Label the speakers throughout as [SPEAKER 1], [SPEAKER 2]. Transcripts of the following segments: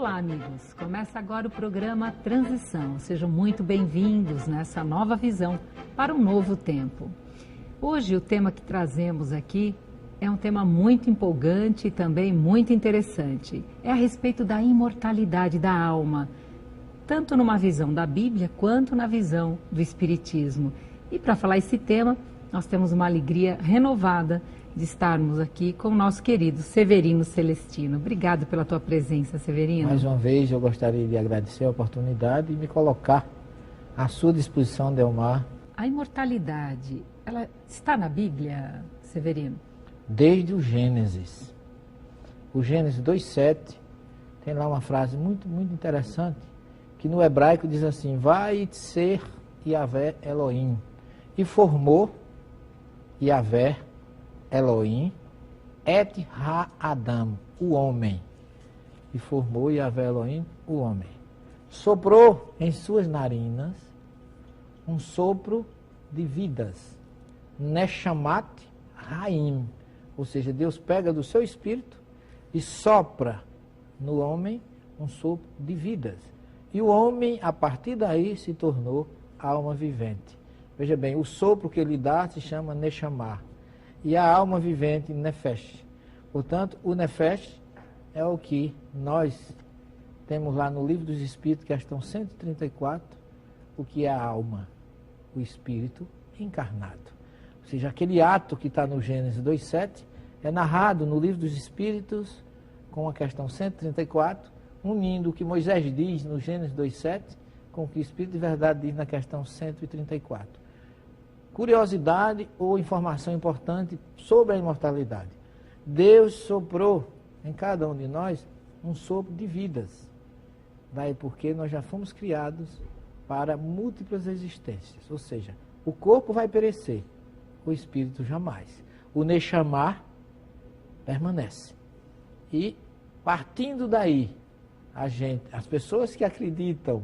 [SPEAKER 1] Olá, amigos! Começa agora o programa Transição. Sejam muito bem-vindos nessa nova visão para um novo tempo. Hoje, o tema que trazemos aqui é um tema muito empolgante e também muito interessante. É a respeito da imortalidade da alma, tanto numa visão da Bíblia quanto na visão do Espiritismo. E para falar esse tema, nós temos uma alegria renovada de estarmos aqui com o nosso querido Severino Celestino. Obrigado pela tua presença, Severino.
[SPEAKER 2] Mais uma vez, eu gostaria de agradecer a oportunidade e me colocar à sua disposição, Delmar.
[SPEAKER 1] A imortalidade, ela está na Bíblia, Severino?
[SPEAKER 2] Desde o Gênesis. O Gênesis 2:7 tem lá uma frase muito interessante, que no hebraico diz assim: vai ser Yahvé Elohim. E formou Yahvé Elohim et ha-Adam, o homem. E formou Yahvé Elohim, o homem. Soprou em suas narinas um sopro de vidas. Neshamat Haim. Ou seja, Deus pega do seu espírito e sopra no homem um sopro de vidas. E o homem, a partir daí, se tornou alma vivente. Veja bem, o sopro que ele dá se chama Neshamah. E a alma vivente, Nefesh. Portanto, o Nefesh é o que nós temos lá no Livro dos Espíritos, questão 134, o que é a alma, o espírito encarnado. Ou seja, aquele ato que está no Gênesis 2:7 é narrado no Livro dos Espíritos com a questão 134, unindo o que Moisés diz no Gênesis 2:7 com o que o Espírito de Verdade diz na questão 134. Curiosidade ou informação importante sobre a imortalidade. Deus soprou em cada um de nós um sopro de vidas. Daí porque nós já fomos criados para múltiplas existências. Ou seja, o corpo vai perecer, o espírito jamais. O Neshamah permanece. E partindo daí, as pessoas que acreditam,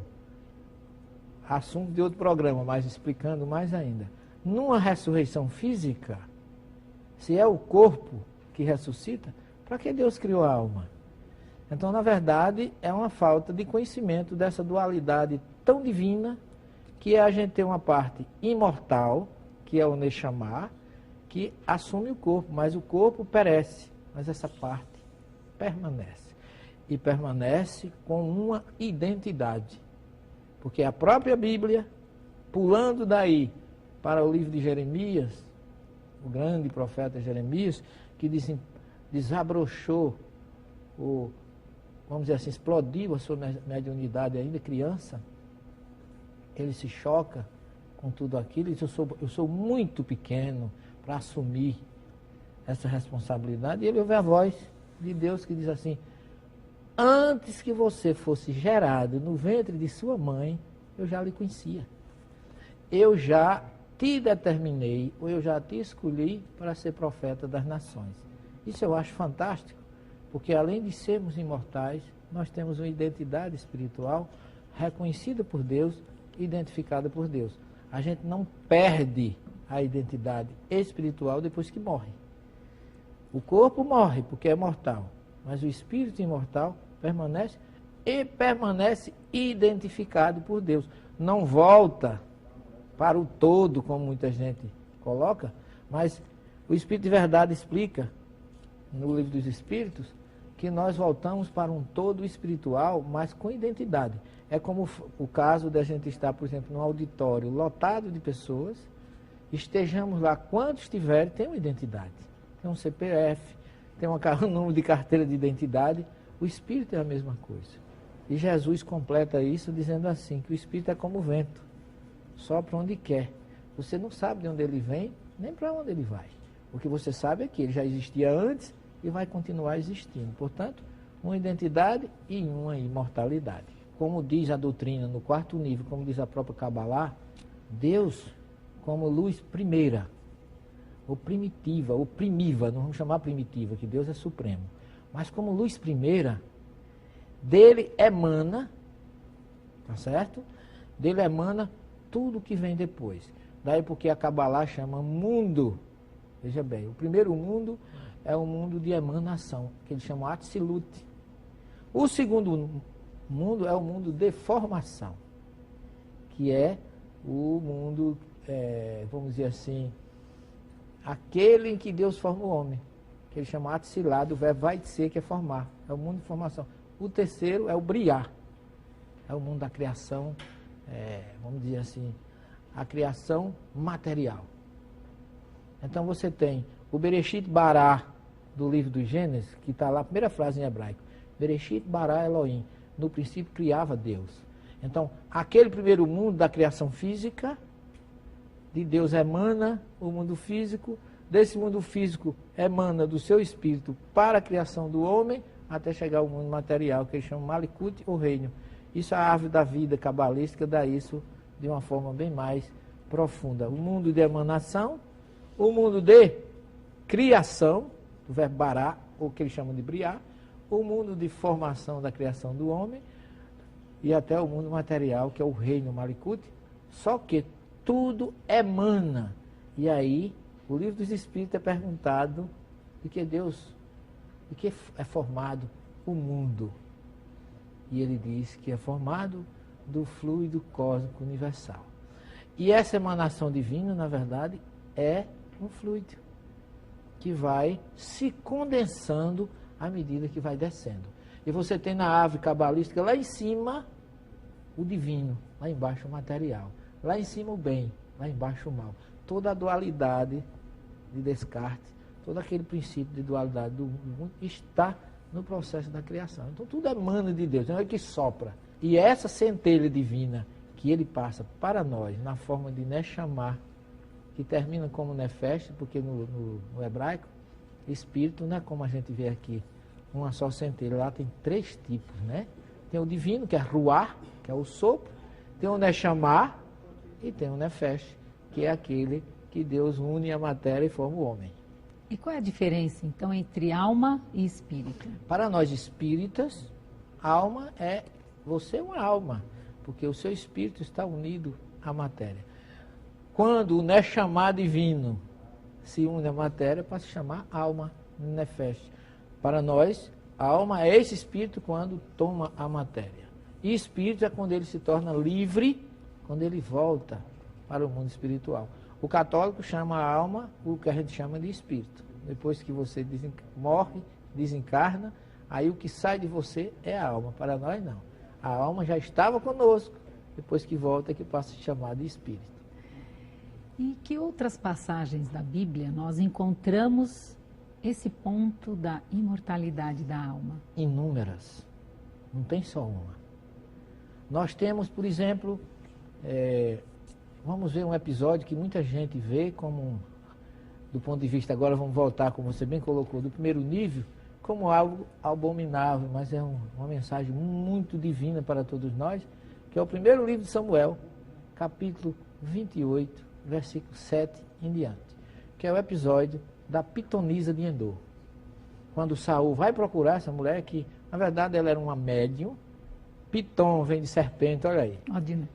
[SPEAKER 2] assunto de outro programa, mas explicando mais ainda, numa ressurreição física, se é o corpo que ressuscita, para que Deus criou a alma? Então, na verdade, é uma falta de conhecimento dessa dualidade tão divina, que é a gente ter uma parte imortal, que é o Neshamah, que assume o corpo, mas o corpo perece, mas essa parte permanece. E permanece com uma identidade. Porque a própria Bíblia, pulando daí para o livro de Jeremias, o grande profeta Jeremias, que desabrochou, vamos dizer assim, explodiu a sua mediunidade ainda criança, ele se choca com tudo aquilo e diz: eu sou muito pequeno para assumir essa responsabilidade. E ele ouve a voz de Deus que diz assim: antes que você fosse gerado no ventre de sua mãe, eu já lhe conhecia. Eu já te determinei, ou eu já te escolhi para ser profeta das nações. Isso eu acho fantástico, porque além de sermos imortais, nós temos uma identidade espiritual reconhecida por Deus, identificada por Deus. A gente não perde a identidade espiritual depois que morre. O corpo morre porque é mortal, mas o espírito imortal permanece e permanece identificado por Deus. Não volta para o todo, como muita gente coloca, mas o Espírito de Verdade explica no Livro dos Espíritos que nós voltamos para um todo espiritual, mas com identidade. É como o caso da gente estar, por exemplo, num auditório lotado de pessoas, estejamos lá, quantos tiverem, tem uma identidade. Tem um CPF, tem um número de carteira de identidade. O Espírito é a mesma coisa. E Jesus completa isso dizendo assim, que o Espírito é como o vento, sopra onde quer. Você não sabe de onde ele vem, nem para onde ele vai. O que você sabe é que ele já existia antes e vai continuar existindo. Portanto, uma identidade e uma imortalidade. Como diz a doutrina no quarto nível, como diz a própria Kabbalah, Deus como luz primeira, ou primitiva, ou primiva, não vamos chamar primitiva, que Deus é supremo, mas como luz primeira, dele emana, tá certo? Dele emana tudo que vem depois. Daí porque a Kabbalah chama mundo. Veja bem, o primeiro mundo é o mundo de emanação, que eles chamam Atzilut. O segundo mundo é o mundo de formação, que é o mundo, vamos dizer assim, aquele em que Deus forma o homem, que ele chama Atsilá, do verbo vai ser, que é formar, é o mundo de formação. O terceiro é o briar, é o mundo da criação, vamos dizer assim, a criação material. Então você tem o Bereshit Bará, do livro do Gênesis, que está lá, a primeira frase em hebraico, Bereshit Bará Elohim, no princípio criava Deus. Então, aquele primeiro mundo da criação física, de Deus emana o mundo físico, desse mundo físico emana do seu espírito para a criação do homem, até chegar ao mundo material, que eles chamam Malikuth, ou reino. Isso a árvore da vida cabalística dá isso de uma forma bem mais profunda. O mundo de emanação, o mundo de criação, do verbo bará, ou que eles chamam de briar, o mundo de formação da criação do homem, e até o mundo material, que é o reino Malikuth, só que tudo emana. E aí, o livro dos Espíritos é perguntado de que Deus, de que é formado o mundo. E ele diz que é formado do fluido cósmico universal. E essa emanação divina, na verdade, é um fluido que vai se condensando à medida que vai descendo. E você tem na árvore cabalística, lá em cima, o divino, lá embaixo o material. Lá em cima o bem, lá embaixo o mal. Toda a dualidade de Descartes, todo aquele princípio de dualidade do mundo está no processo da criação. Então tudo emana de Deus, não é que sopra. E essa centelha divina que ele passa para nós, na forma de Neshama, que termina como Nefesh, porque no hebraico, espírito não é como a gente vê aqui, uma só centelha. Lá tem 3 tipos, né? Tem o divino, que é Ruach, que é o sopro, tem o Neshama e tem o Nefesh, que é aquele que Deus une a matéria e forma o homem.
[SPEAKER 1] E qual é a diferença, então, entre alma e espírito?
[SPEAKER 2] Para nós espíritas, alma é você é uma alma, porque o seu espírito está unido à matéria. Quando o Neshama divino se une à matéria, para se chamar alma, Nefesh. Para nós, a alma é esse espírito quando toma a matéria. E espírito é quando ele se torna livre, quando ele volta para o mundo espiritual. O católico chama a alma o que a gente chama de espírito. Depois que você morre, desencarna, aí o que sai de você é a alma. Para nós, não. A alma já estava conosco, depois que volta é que passa a se chamar de espírito.
[SPEAKER 1] E que outras passagens da Bíblia nós encontramos esse ponto da imortalidade da alma?
[SPEAKER 2] Inúmeras. Não tem só uma. Nós temos, por exemplo, vamos ver um episódio que muita gente vê como, do ponto de vista, agora vamos voltar, como você bem colocou, do primeiro nível, como algo abominável, mas é uma mensagem muito divina para todos nós, que é o primeiro livro de Samuel, capítulo 28, versículo 7 em diante, que é o episódio da pitonisa de Endor. Quando Saul vai procurar essa mulher, que na verdade ela era uma médium, piton vem de serpente, olha aí.
[SPEAKER 1] Odina.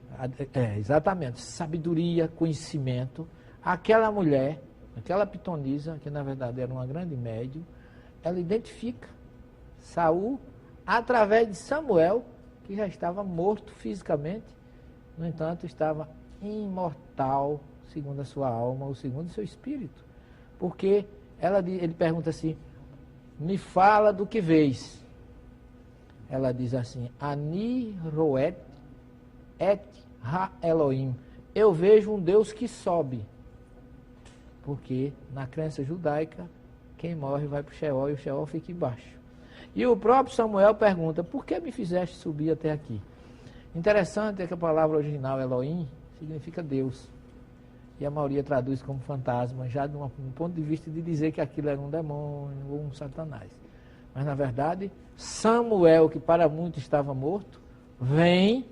[SPEAKER 2] Exatamente, sabedoria, conhecimento. Aquela mulher, aquela pitonisa, que na verdade era uma grande médium, ela identifica Saul através de Samuel, que já estava morto fisicamente, no entanto estava imortal, segundo a sua alma, ou segundo o seu espírito. Porque ele pergunta assim, me fala do que vês. Ela diz assim, Ani roet et ha Elohim. Eu vejo um Deus que sobe. Porque na crença judaica, quem morre vai para o Sheol e o Sheol fica embaixo. E o próprio Samuel pergunta, por que me fizeste subir até aqui? Interessante é que a palavra original Elohim significa Deus. E a maioria traduz como fantasma, já de um ponto de vista de dizer que aquilo era um demônio ou um satanás. Mas, na verdade, Samuel, que para muitos estava morto, vem,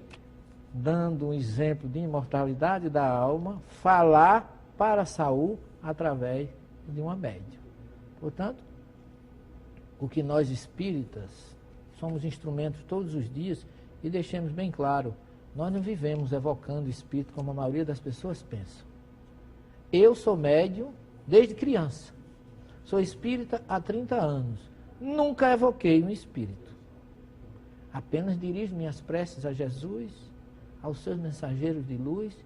[SPEAKER 2] dando um exemplo de imortalidade da alma, falar para Saul através de uma médium. Portanto, o que nós espíritas somos instrumentos todos os dias, e deixemos bem claro, nós não vivemos evocando o espírito como a maioria das pessoas pensa. Eu sou médium desde criança. Sou espírita há 30 anos. Nunca evoquei um espírito. Apenas dirijo minhas preces a Jesus, aos seus mensageiros de luz,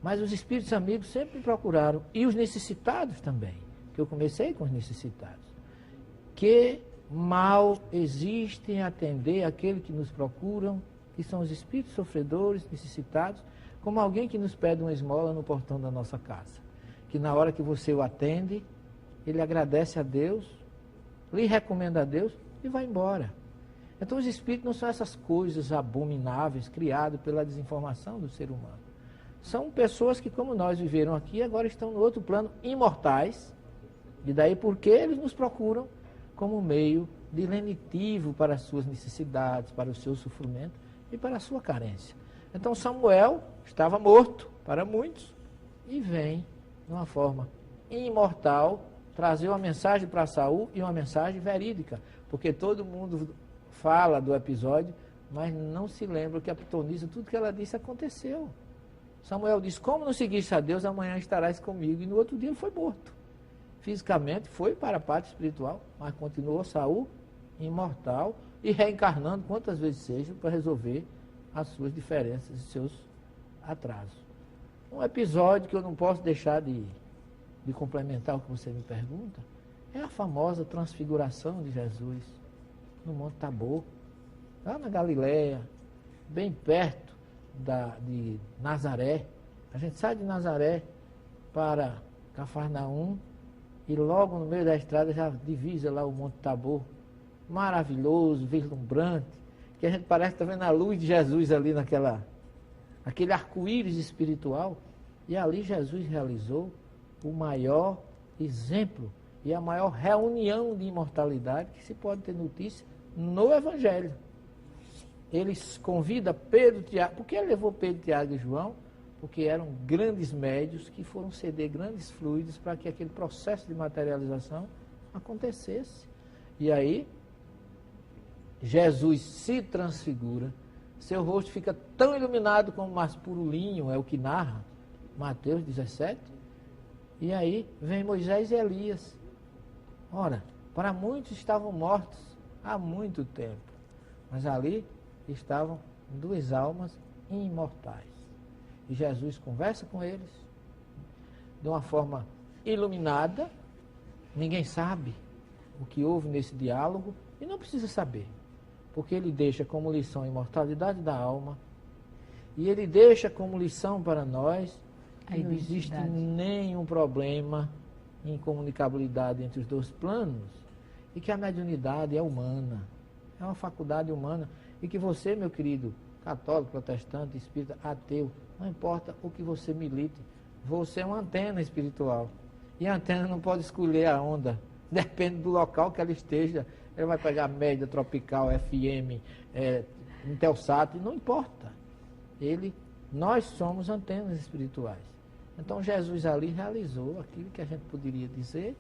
[SPEAKER 2] mas os espíritos amigos sempre me procuraram, e os necessitados também, que eu comecei com os necessitados. Que mal existe em atender aqueles que nos procuram, que são os espíritos sofredores, necessitados, como alguém que nos pede uma esmola no portão da nossa casa. Que na hora que você o atende, ele agradece a Deus, lhe recomenda a Deus e vai embora. Então os espíritos não são essas coisas abomináveis criadas pela desinformação do ser humano. São pessoas que, como nós, viveram aqui, agora estão no outro plano, imortais, e daí porque eles nos procuram como meio de lenitivo para as suas necessidades, para o seu sofrimento e para a sua carência. Então Samuel estava morto para muitos e vem de uma forma imortal trazer uma mensagem para Saul e uma mensagem verídica, porque todo mundo fala do episódio, mas não se lembra que a pitonisa, tudo que ela disse aconteceu. Samuel disse, como não seguiste a Deus, amanhã estarás comigo, e no outro dia ele foi morto. Fisicamente foi para a parte espiritual, mas continuou Saul imortal e reencarnando quantas vezes seja para resolver as suas diferenças e seus atrasos. Um episódio que eu não posso deixar de complementar o que você me pergunta é a famosa transfiguração de Jesus no Monte Tabor, lá na Galileia, bem perto de Nazaré. A gente sai de Nazaré para Cafarnaum e logo no meio da estrada já divisa lá o Monte Tabor, maravilhoso, vislumbrante, que a gente parece estar vendo a luz de Jesus ali aquele arco-íris espiritual, e ali Jesus realizou o maior exemplo e a maior reunião de imortalidade que se pode ter notícia no Evangelho. Ele convida Pedro, Tiago, por que ele levou Pedro, Tiago e João? Porque eram grandes médios que foram ceder grandes fluidos para que aquele processo de materialização acontecesse. E aí, Jesus se transfigura, seu rosto fica tão iluminado como o mais puro linho, é o que narra Mateus 17, e aí vem Moisés e Elias. Ora, para muitos estavam mortos há muito tempo, mas ali estavam duas almas imortais. E Jesus conversa com eles de uma forma iluminada, ninguém sabe o que houve nesse diálogo e não precisa saber, porque ele deixa como lição a imortalidade da alma e ele deixa como lição para nós que não existe nenhum problema em comunicabilidade entre os dois planos e que a mediunidade é humana, é uma faculdade humana e que você, meu querido católico, protestante, espírita, ateu, não importa o que você milite, você é uma antena espiritual e a antena não pode escolher a onda, depende do local que ela esteja, ela vai pegar média, tropical, FM, Intelsat, não importa, nós somos antenas espirituais. Então Jesus ali realizou aquilo que a gente poderia dizer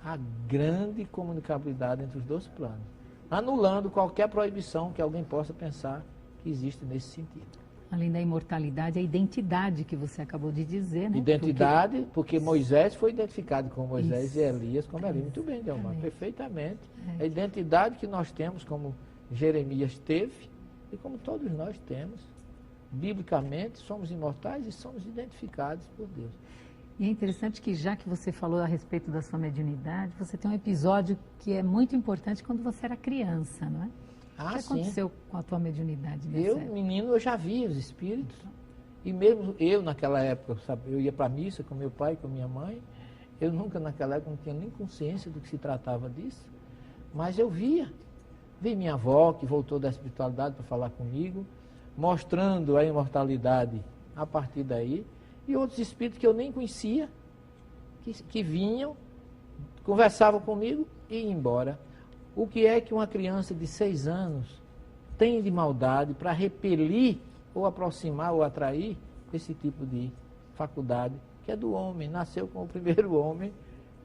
[SPEAKER 2] a grande comunicabilidade entre os dois planos, anulando qualquer proibição que alguém possa pensar que existe nesse sentido.
[SPEAKER 1] Além da imortalidade, a identidade que você acabou de dizer, né?
[SPEAKER 2] Identidade, porque Moisés foi identificado como Moisés. Isso. E Elias como Elias. Muito bem, Delmar, perfeitamente. A identidade que nós temos, como Jeremias teve, e como todos nós temos, biblicamente, somos imortais e somos identificados por Deus.
[SPEAKER 1] E é interessante que, já que você falou a respeito da sua mediunidade, você tem um episódio que é muito importante quando você era criança, não é? O que aconteceu com a tua mediunidade nessa época?
[SPEAKER 2] Menino, eu já via os espíritos. E mesmo eu, naquela época, eu ia para a missa com meu pai, com minha mãe. Eu nunca, naquela época, não tinha nem consciência do que se tratava disso. Mas eu via. Vi minha avó, que voltou da espiritualidade para falar comigo, mostrando a imortalidade a partir daí. E outros espíritos que eu nem conhecia, que vinham, conversavam comigo e iam embora. O que é que uma criança de 6 anos tem de maldade para repelir ou aproximar ou atrair esse tipo de faculdade que é do homem, nasceu como o primeiro homem,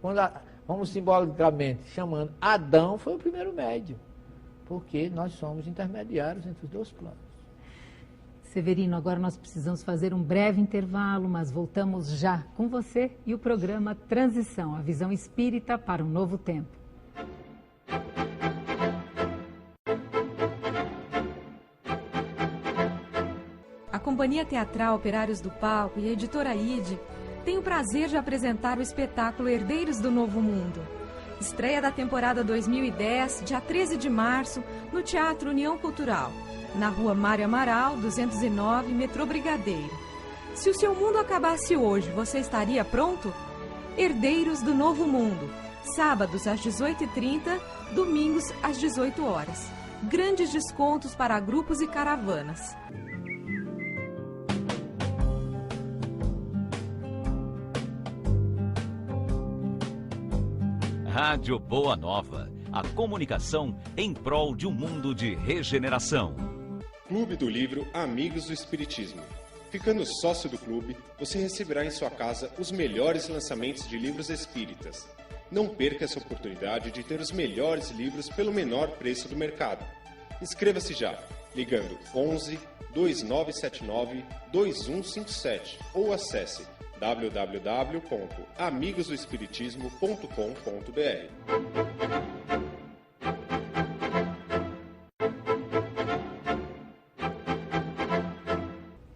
[SPEAKER 2] quando vamos simbolicamente chamando, Adão foi o primeiro médium, porque nós somos intermediários entre os dois planos.
[SPEAKER 1] Severino, agora nós precisamos fazer um breve intervalo, mas voltamos já com você e o programa Transição, a visão espírita para um novo tempo.
[SPEAKER 3] Companhia Teatral Operários do Palco e a Editora Ide têm o prazer de apresentar o espetáculo Herdeiros do Novo Mundo. Estreia da temporada 2010, dia 13 de março, no Teatro União Cultural, na Rua Mário Amaral, 209, Metrô Brigadeiro. Se o seu mundo acabasse hoje, você estaria pronto? Herdeiros do Novo Mundo, sábados às 18h30, domingos às 18 horas. Grandes descontos para grupos e caravanas.
[SPEAKER 4] Rádio Boa Nova, a comunicação em prol de um mundo de regeneração.
[SPEAKER 5] Clube do Livro Amigos do Espiritismo. Ficando sócio do clube, você receberá em sua casa os melhores lançamentos de livros espíritas. Não perca essa oportunidade de ter os melhores livros pelo menor preço do mercado. Inscreva-se já, ligando 11 2979 2157 ou acesse www.amigosdoespiritismo.com.br.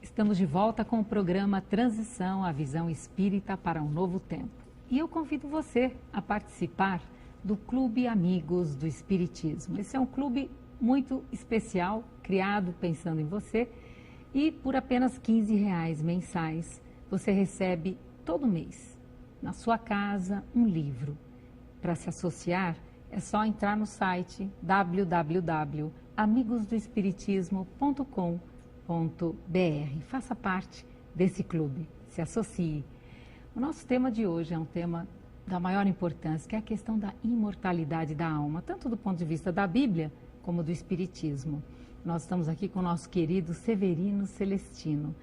[SPEAKER 1] Estamos de volta com o programa Transição, a visão espírita para um novo tempo. E eu convido você a participar do Clube Amigos do Espiritismo. Esse é um clube muito especial, criado pensando em você, e por apenas R$15 mensais você recebe todo mês, na sua casa, um livro. Para se associar, é só entrar no site www.amigosdoespiritismo.com.br. Faça parte desse clube, se associe. O nosso tema de hoje é um tema da maior importância, que é a questão da imortalidade da alma, tanto do ponto de vista da Bíblia, como do Espiritismo. Nós estamos aqui com o nosso querido Severino Celestino.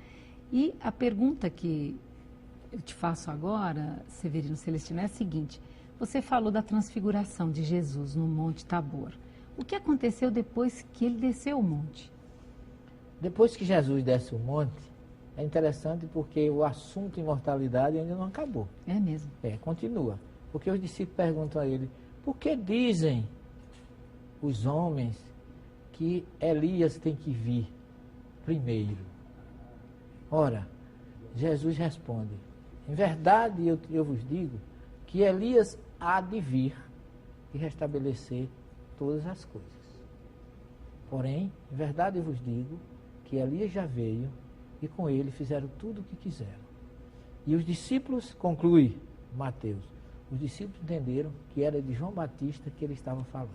[SPEAKER 1] E a pergunta que eu te faço agora, Severino Celestino, é a seguinte: você falou da transfiguração de Jesus no Monte Tabor. O que aconteceu depois que ele desceu o monte?
[SPEAKER 2] Depois que Jesus desce o monte, é interessante porque o assunto imortalidade ainda não acabou.
[SPEAKER 1] É mesmo?
[SPEAKER 2] Continua. Porque os discípulos perguntam a ele: por que dizem os homens que Elias tem que vir primeiro? Ora, Jesus responde: em verdade eu vos digo que Elias há de vir e restabelecer todas as coisas. Porém, em verdade eu vos digo que Elias já veio e com ele fizeram tudo o que quiseram. E os discípulos, conclui Mateus, os discípulos entenderam que era de João Batista que ele estava falando.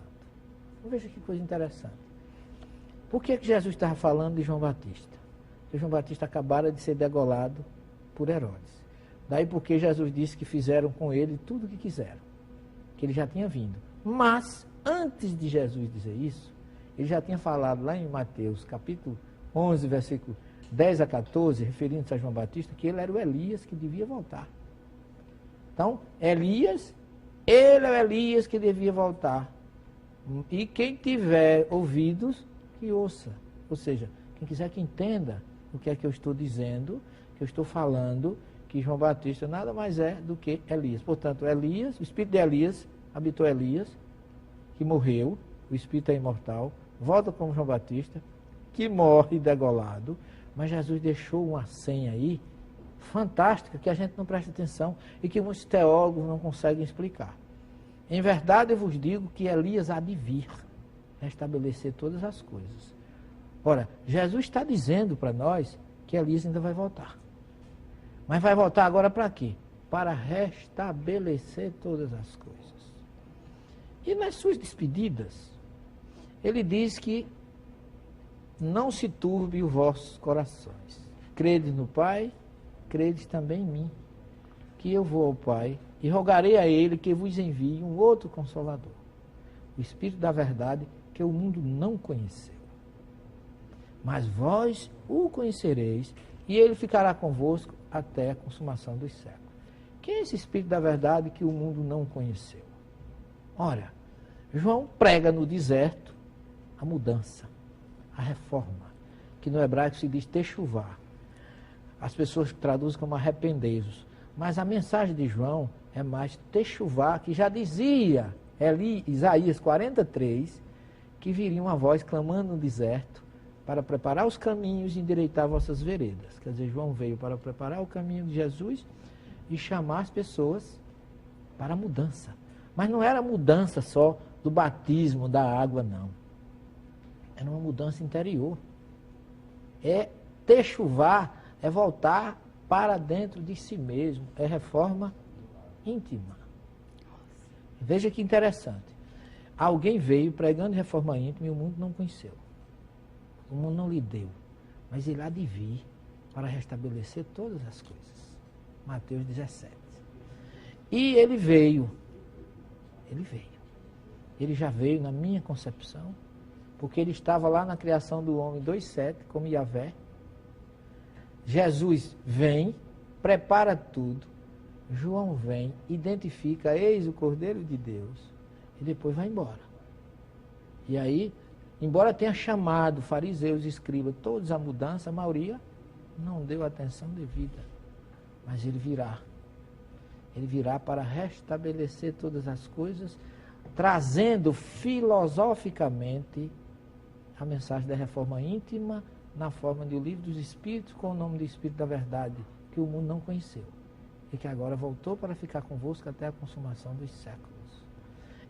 [SPEAKER 2] Então, veja que coisa interessante. Por que Jesus estava falando de João Batista? Porque João Batista acabara de ser degolado por Herodes. Daí porque Jesus disse que fizeram com ele tudo o que quiseram, que ele já tinha vindo. Mas, antes de Jesus dizer isso, ele já tinha falado lá em Mateus, capítulo 11, versículo 10 a 14, referindo-se a João Batista, que ele era o Elias que devia voltar. Então, Elias, ele é o Elias que devia voltar. E quem tiver ouvidos, que ouça. Ou seja, quem quiser que entenda o que é que eu estou dizendo, que eu estou falando, que João Batista nada mais é do que Elias. Portanto, Elias, o espírito de Elias habitou Elias, que morreu, o espírito é imortal, volta como João Batista, que morre degolado, mas Jesus deixou uma senha aí, fantástica, que a gente não presta atenção e que muitos teólogos não conseguem explicar. Em verdade eu vos digo que Elias há de vir restabelecer todas as coisas. Ora, Jesus está dizendo para nós que Elias ainda vai voltar. Mas vai voltar agora para quê? Para restabelecer todas as coisas. E nas suas despedidas, ele diz que não se turbe os vossos corações. Credes no Pai, credes também em mim, que eu vou ao Pai e rogarei a Ele que vos envie um outro Consolador, o Espírito da Verdade, que o mundo não conheceu. Mas vós o conhecereis e Ele ficará convosco até a consumação dos séculos. Quem é esse Espírito da Verdade que o mundo não conheceu? Ora, João prega no deserto a mudança, a reforma, que no hebraico se diz techuvá. As pessoas traduzem como arrependei-vos. Mas a mensagem de João é mais techuvá, que já dizia Isaías 43, que viria uma voz clamando no deserto, para preparar os caminhos e endireitar vossas veredas. Quer dizer, João veio para preparar o caminho de Jesus e chamar as pessoas para a mudança. Mas não era mudança só do batismo da água, não. Era uma mudança interior. É techuvar, é voltar para dentro de si mesmo. É reforma íntima. Veja que interessante. Alguém veio pregando reforma íntima e o mundo não conheceu. O mundo não lhe deu. Mas ele há de vir para restabelecer todas as coisas. Mateus 17. E ele veio. Ele veio. Ele já veio na minha concepção, porque ele estava lá na criação do homem 2:7, como Yahvé. Jesus vem, prepara tudo. João vem, identifica, eis o Cordeiro de Deus, e depois vai embora. E aí, embora tenha chamado fariseus e escribas, todos a mudança, a maioria não deu atenção devida. Mas ele virá. Ele virá para restabelecer todas as coisas, trazendo filosoficamente a mensagem da reforma íntima na forma de O Livro dos Espíritos, com o nome do Espírito da Verdade, que o mundo não conheceu. E que agora voltou para ficar convosco até a consumação dos séculos.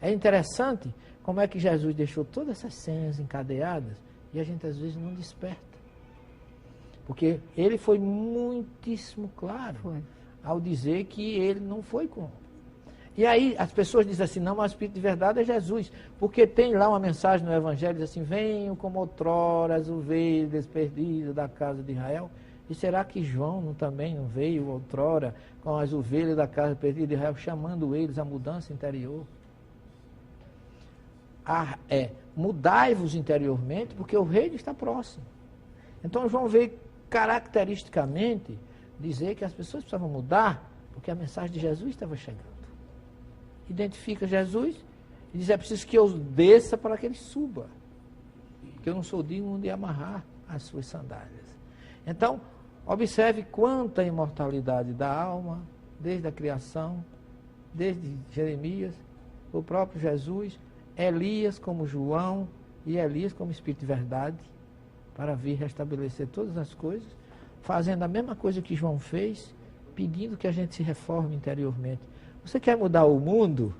[SPEAKER 2] É interessante como é que Jesus deixou todas essas senhas encadeadas e a gente às vezes não desperta. Porque ele foi muitíssimo claro ao dizer que ele não foi com. E aí as pessoas dizem assim, não, mas o Espírito de verdade é Jesus. Porque tem lá uma mensagem no Evangelho, diz assim, venham como outrora as ovelhas perdidas da casa de Israel. E será que João também não veio outrora com as ovelhas da casa perdida de Israel, chamando eles à mudança interior? Mudai-vos interiormente, porque o reino está próximo. Então João veio caracteristicamente dizer que as pessoas precisavam mudar, porque a mensagem de Jesus estava chegando. Identifica Jesus e diz, é preciso que eu desça para que ele suba, porque eu não sou digno de amarrar as suas sandálias. Então, observe quanta imortalidade da alma, desde a criação, desde Jeremias, o próprio Jesus, Elias como João e Elias como Espírito de Verdade, para vir restabelecer todas as coisas, fazendo a mesma coisa que João fez, pedindo que a gente se reforme interiormente. Você quer mudar o mundo?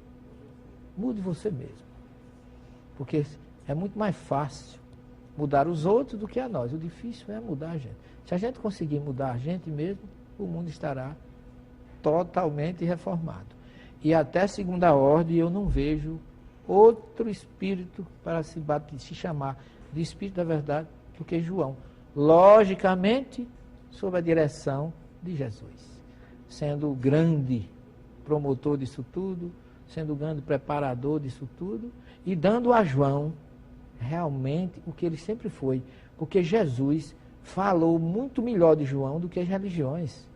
[SPEAKER 2] Mude você mesmo. Porque é muito mais fácil mudar os outros do que a nós. O difícil é mudar a gente. Se a gente conseguir mudar a gente mesmo, o mundo estará totalmente reformado. E até segunda ordem eu não vejo outro espírito para se chamar de Espírito da Verdade do que João. Logicamente, sob a direção de Jesus. Sendo o grande promotor disso tudo, sendo o grande preparador disso tudo, e dando a João realmente o que ele sempre foi. Porque Jesus falou muito melhor de João do que as religiões.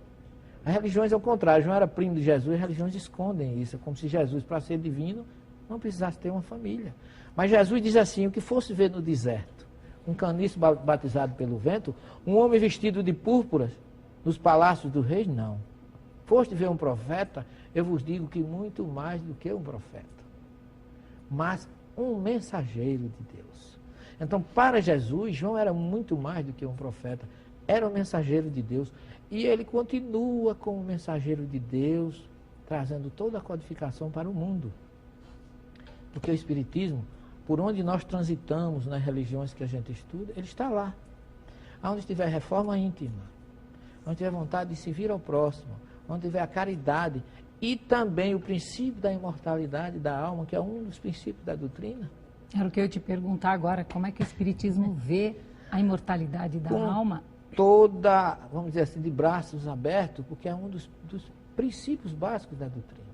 [SPEAKER 2] As religiões, ao contrário, João era primo de Jesus, as religiões escondem isso, como se Jesus, para ser divino, não precisasse ter uma família. Mas Jesus diz assim, o que fosse ver no deserto, um caniço batizado pelo vento, um homem vestido de púrpuras, nos palácios do rei, não. Foste ver um profeta, eu vos digo que muito mais do que um profeta, mas um mensageiro de Deus. Então, para Jesus, João era muito mais do que um profeta, era um mensageiro de Deus, e ele continua como mensageiro de Deus, trazendo toda a codificação para o mundo. Porque o Espiritismo, por onde nós transitamos nas religiões que a gente estuda, ele está lá. Onde estiver reforma íntima, onde tiver vontade de se vir ao próximo, onde tiver a caridade e também o princípio da imortalidade da alma, que é um dos princípios da doutrina.
[SPEAKER 1] Era o que eu ia te perguntar agora, como é que o Espiritismo vê a imortalidade da alma?
[SPEAKER 2] Toda, vamos dizer assim, de braços abertos, porque é um dos princípios básicos da doutrina.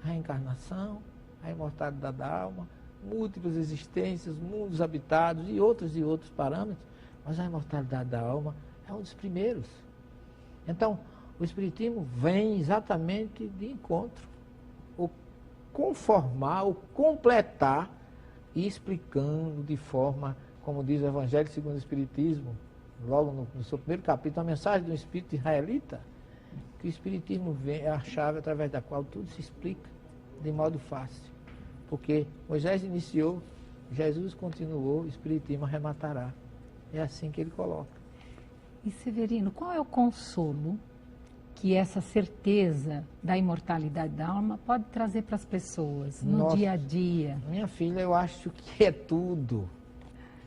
[SPEAKER 2] A reencarnação, a imortalidade da alma, múltiplas existências, mundos habitados e outros parâmetros, mas a imortalidade da alma é um dos primeiros. Então, o Espiritismo vem exatamente de encontro, ou conformar, ou completar, e explicando de forma, como diz o Evangelho segundo o Espiritismo, logo no seu primeiro capítulo, a mensagem do Espírito israelita, que o Espiritismo é a chave através da qual tudo se explica de modo fácil. Porque Moisés iniciou, Jesus continuou, o Espiritismo arrematará. É assim que ele coloca.
[SPEAKER 1] E Severino, qual é o consolo que essa certeza da imortalidade da alma pode trazer para as pessoas no
[SPEAKER 2] Nossa,
[SPEAKER 1] dia a dia?
[SPEAKER 2] Minha filha, eu acho que é tudo.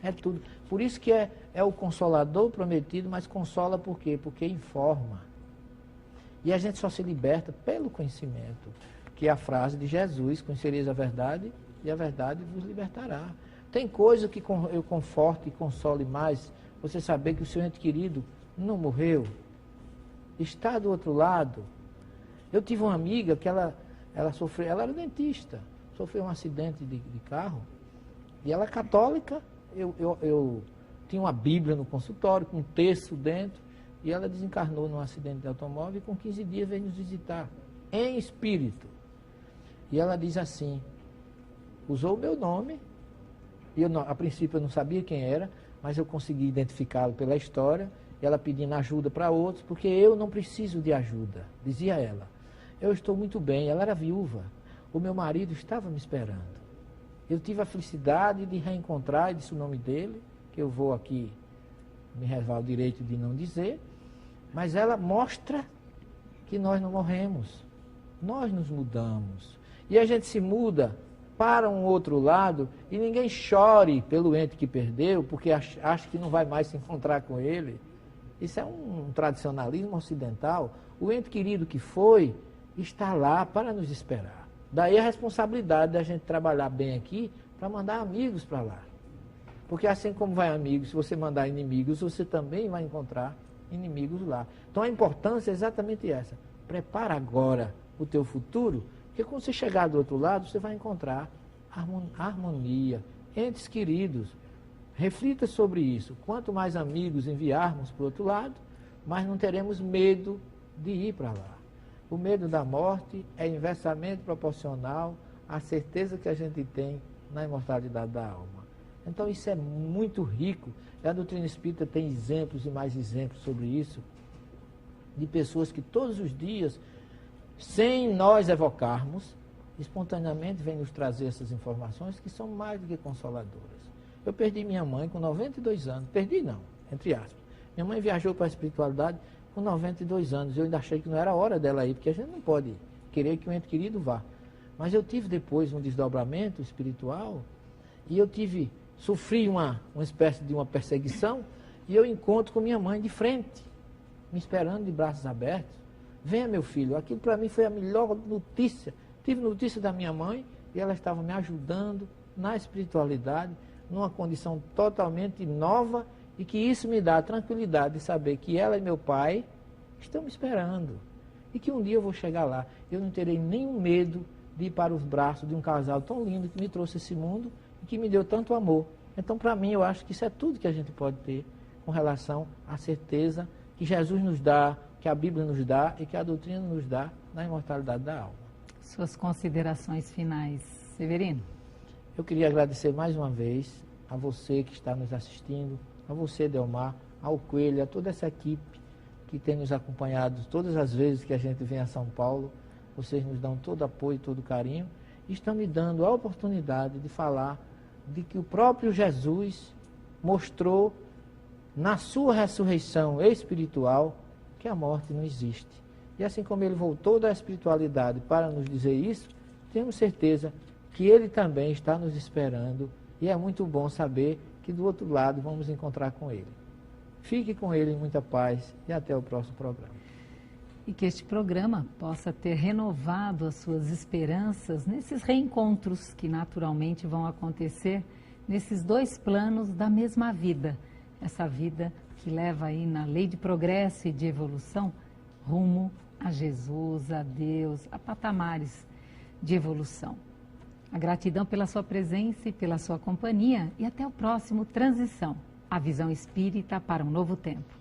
[SPEAKER 2] É tudo. Por isso que é o consolador prometido, mas consola por quê? Porque informa. E a gente só se liberta pelo conhecimento, que é a frase de Jesus: conhecereis a verdade e a verdade vos libertará. Tem coisa que eu conforte e console mais, você saber que o seu ente querido não morreu, está do outro lado. Eu tive uma amiga que ela sofreu, ela era dentista, sofreu um acidente de carro, e ela é católica. Eu tinha uma Bíblia no consultório, com um texto dentro, e ela desencarnou num acidente de automóvel e com 15 dias veio nos visitar, em espírito. E ela diz assim, usou o meu nome, e a princípio eu não sabia quem era, mas eu consegui identificá-lo pela história, e ela pedindo ajuda para outros, porque eu não preciso de ajuda, dizia ela. Eu estou muito bem, ela era viúva, o meu marido estava me esperando. Eu tive a felicidade de reencontrar, disse o nome dele, que eu vou aqui me reservar o direito de não dizer, mas ela mostra que nós não morremos, nós nos mudamos. E a gente se muda para um outro lado e ninguém chore pelo ente que perdeu, porque acha que não vai mais se encontrar com ele. Isso é um tradicionalismo ocidental. O ente querido que foi está lá para nos esperar. Daí a responsabilidade da gente trabalhar bem aqui para mandar amigos para lá. Porque assim como vai amigos, se você mandar inimigos, você também vai encontrar inimigos lá. Então a importância é exatamente essa. Prepara agora o teu futuro, porque quando você chegar do outro lado, você vai encontrar harmonia, entes queridos. Reflita sobre isso. Quanto mais amigos enviarmos para o outro lado, mais não teremos medo de ir para lá. O medo da morte é inversamente proporcional à certeza que a gente tem na imortalidade da alma. Então isso é muito rico. A doutrina espírita tem exemplos e mais exemplos sobre isso, de pessoas que todos os dias, sem nós evocarmos, espontaneamente vêm nos trazer essas informações que são mais do que consoladoras. Eu perdi minha mãe com 92 anos. Perdi não, entre aspas. Minha mãe viajou para a espiritualidade com 92 anos. Eu ainda achei que não era hora dela ir, porque a gente não pode querer que o ente querido vá. Mas eu tive depois um desdobramento espiritual e eu sofri uma espécie de uma perseguição e eu encontro com minha mãe de frente, me esperando de braços abertos. Venha, meu filho, aquilo para mim foi a melhor notícia. Tive notícia da minha mãe e ela estava me ajudando na espiritualidade, numa condição totalmente nova, e que isso me dá a tranquilidade de saber que ela e meu pai estão me esperando e que um dia eu vou chegar lá. Eu não terei nenhum medo de ir para os braços de um casal tão lindo que me trouxe esse mundo e que me deu tanto amor. Então, para mim, eu acho que isso é tudo que a gente pode ter com relação à certeza que Jesus nos dá, que a Bíblia nos dá e que a doutrina nos dá na imortalidade da alma.
[SPEAKER 1] Suas considerações finais, Severino?
[SPEAKER 2] Eu queria agradecer mais uma vez a você que está nos assistindo, a você, Delmar, ao Coelho, a toda essa equipe que tem nos acompanhado todas as vezes que a gente vem a São Paulo. Vocês nos dão todo apoio, todo carinho, e estão me dando a oportunidade de falar de que o próprio Jesus mostrou na sua ressurreição espiritual que a morte não existe. E assim como ele voltou da espiritualidade para nos dizer isso, temos certeza que ele também está nos esperando, e é muito bom saber que do outro lado vamos encontrar com ele. Fique com ele em muita paz e até o próximo programa.
[SPEAKER 1] E que este programa possa ter renovado as suas esperanças nesses reencontros que naturalmente vão acontecer nesses dois planos da mesma vida. Essa vida que leva aí na lei de progresso e de evolução rumo a Jesus, a Deus, a patamares de evolução. A gratidão pela sua presença e pela sua companhia e até o próximo Transição, a visão espírita para um novo tempo.